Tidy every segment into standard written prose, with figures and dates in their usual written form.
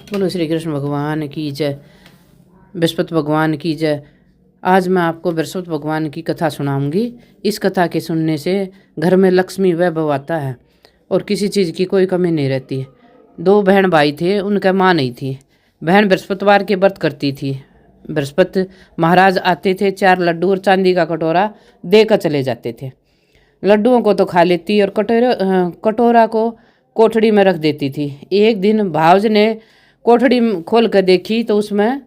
बोलो श्री कृष्ण भगवान की जय। बृहस्पति भगवान की जय। आज मैं आपको बृहस्पति भगवान की कथा सुनाऊंगी। इस कथा के सुनने से घर में लक्ष्मी वैभव आता है और किसी चीज़ की कोई कमी नहीं रहती है। दो बहन भाई थे, उनका माँ नहीं थी। बहन बृहस्पतिवार के व्रत करती थी। बृहस्पति महाराज आते थे, 4 लड्डू और चांदी का कटोरा देकर चले जाते थे। लड्डुओं को तो खा लेती और कटोरा को कोठड़ी में रख देती थी। एक दिन भावज ने कोठड़ी खोल कर देखी तो उसमें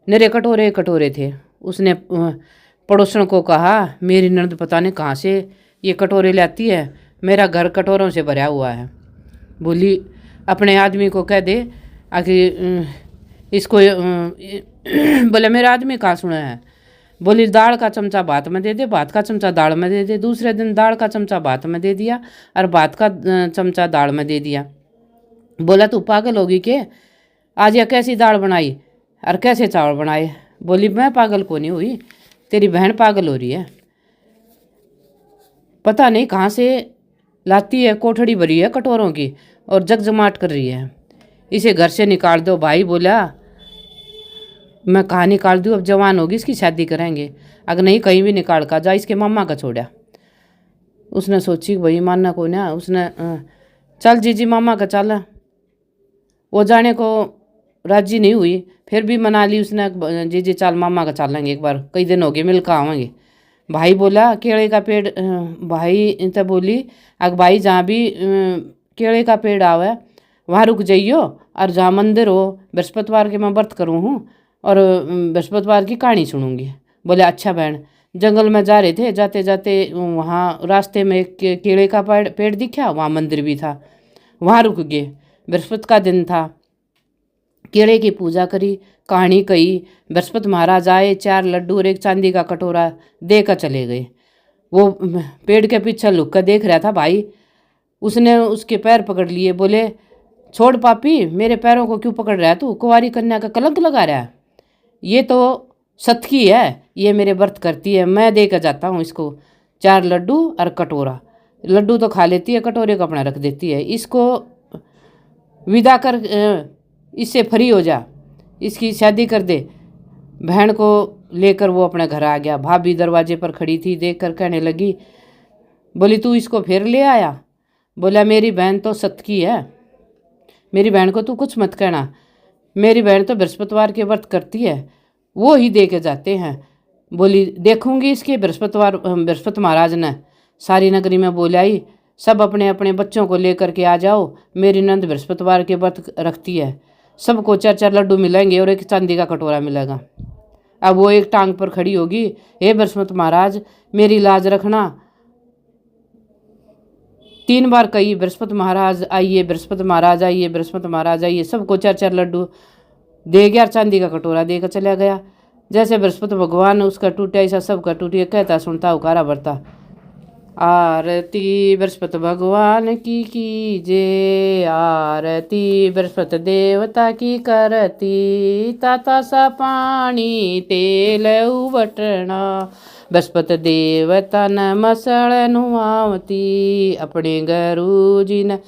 निरे कटोरे कटोरे थे। उसने पड़ोसन को कहा, मेरी ननद पता नहीं कहाँ से ये कटोरे लाती है, मेरा घर कटोरों से भरा हुआ है। बोली, अपने आदमी को कह दे आखिर इसको बोले, मेरा आदमी कहाँ सुना है। बोली, दाल का चमचा भात में दे दे, भात का चमचा दाल में दे दे। दूसरे दिन दाल का चमचा भात में दे दिया और भात का चमचा दाल में दे दिया। बोला, तू पागल होगी के, आज यह कैसी दाल बनाई और कैसे चावल बनाए। बोली, मैं पागल को नहीं हुई, तेरी बहन पागल हो रही है। पता नहीं कहाँ से लाती है, कोठड़ी भरी है कटोरों की और जगजमाट कर रही है, इसे घर से निकाल दो। भाई बोला, मैं कहाँ निकाल दूँ, अब जवान होगी, इसकी शादी करेंगे। अगर नहीं कहीं भी निकाल का जा, इसके मामा का छोड़ा। उसने सोची भाई मानना को ना, उसने चल जीजी मामा का चल। वो जाने को राजी नहीं हुई, फिर भी मना ली उसने, जीजी चल मामा का चलेंगे, एक बार कई दिन हो गए मिल कर आवेंगे। भाई बोला, केले का पेड़, भाई तो बोली, अग भाई जहाँ भी केले का पेड़ आवे वहाँ रुक जाइयो, और जहाँ मंदिर हो बृहस्पतिवार के मैं व्रत करूँ हूँ और बृहस्पतिवार की कहानी सुनूंगी। बोले, अच्छा बहन। जंगल में जा रहे थे, जाते जाते वहाँ रास्ते में एक केले का पेड़ दिखा, वहाँ मंदिर भी था, वहाँ रुक गए। बृहस्पति का दिन था, केले की पूजा करी, कहानी कही। बृहस्पति महाराज आए, 4 लड्डू और एक चांदी का कटोरा देकर चले गए। वो पेड़ के पीछे लुक कर देख रहा था भाई। उसने उसके पैर पकड़ लिए, बोले, छोड़ पापी, मेरे पैरों को क्यों पकड़ रहा है तू, कुंवारी कन्या का कलंक लगा रहा है। ये तो सतकी है, ये मेरे व्रत करती है, मैं दे कर जाता हूँ इसको 4 लड्डू और कटोरा। लड्डू तो खा लेती है, कटोरे को अपना रख देती है। इसको विदा कर, इससे फ्री हो जा, इसकी शादी कर दे। बहन को लेकर वो अपने घर आ गया। भाभी दरवाजे पर खड़ी थी, देख कर कहने लगी, बोली, तू इसको फिर ले आया। बोला, मेरी बहन तो सतकी है, मेरी बहन को तू कुछ मत कहना, मेरी बहन तो बृहस्पतिवार के व्रत करती है, वो ही दे के जाते हैं। बोली, देखूंगी इसके। बृहस्पति महाराज ने सारी नगरी में बोलाई, सब अपने अपने बच्चों को लेकर के आ जाओ, मेरी नंद बृहस्पतिवार के व्रत रखती है। सबको 4-4 लड्डू मिलेंगे और एक चांदी का कटोरा मिलेगा। अब वो एक टांग पर खड़ी होगी, हे बृहस्पति महाराज मेरी लाज रखना। 3 बार कही, बृहस्पति महाराज आइए, बृहस्पति महाराज आइए, बृहस्पति महाराज आइए। सबको 4-4 लड्डू दे गया, चांदी का कटोरा देकर चला गया। जैसे बृहस्पति भगवान उसका टूटा, ऐसा सबका टूटिया, कहता सुनता उकारा भरता। आरती बृहस्पति भगवान की कीजे, आरती बृहस्पति देवता की करती, ताता सा पानी तेल उबटना, बृहस्पति देवता न मसळ नुआवती, अपने गुरु जी न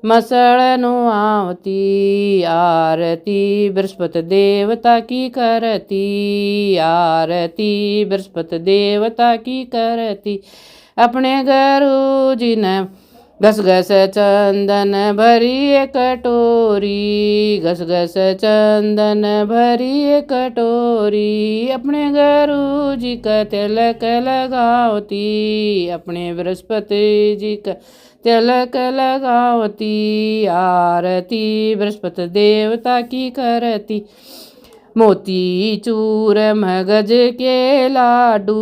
मसळ नुआवती। आरती बृहस्पति देवता की करती, आरती बृहस्पति देवता की करती, अपने गुरु जी ने घस घस चंदन भरी कटोरी, घस घस चंदन भरी कटोरी, अपने गुरु जी का तिलक लगावती, अपने बृहस्पति जी का तिलक लगावती। आरती बृहस्पति देवता की करती, मोती चूर मगज के लाडू,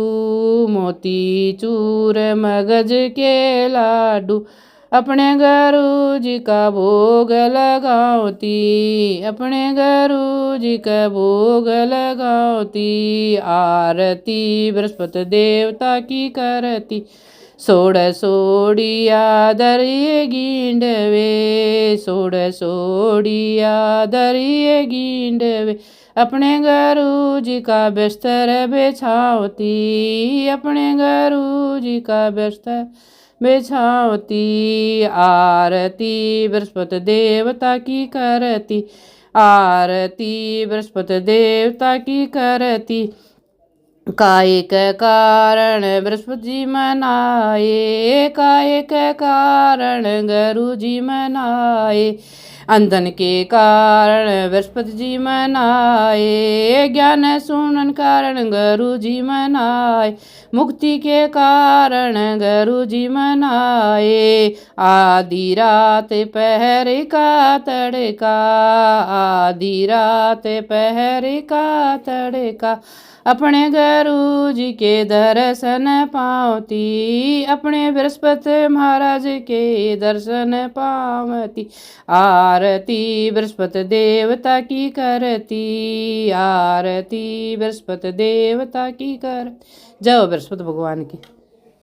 मोती चूर मगज के लाडू, अपने गुरु जी का भोग लगावती, अपने गुरु जी का भोग लगावती। आरती बृहस्पति देवता की करती, सोड़ सोड़िया दरिए गींडवे, सोड़ सोड़िया दरिए गींडवे, अपने गुरु जी का बिस्तर बिछावती, अपने गुरु जी का बिस्तर बिछावती। आरती बृहस्पति देवता की करती, आरती बृहस्पति देवता की करती, काय के कारण बृहस्पति जी मनाए, काय के कारण गुरु जी मनाए, अंधन के कारण बृहस्पति जी मनाए, ज्ञान सुनन कारण गुरु जी मनाए, मुक्ति के कारण गुरु जी मनाए, आधी रात पहर का तड़का, आधी रात पहर का तड़का, अपने गुरु जी के दर्शन पावती, अपने बृहस्पति महाराज के दर्शन पावती, आरती बृहस्पति देवता की करती, आरती बृहस्पति देवता की कर। जय बृहस्पति भगवान की।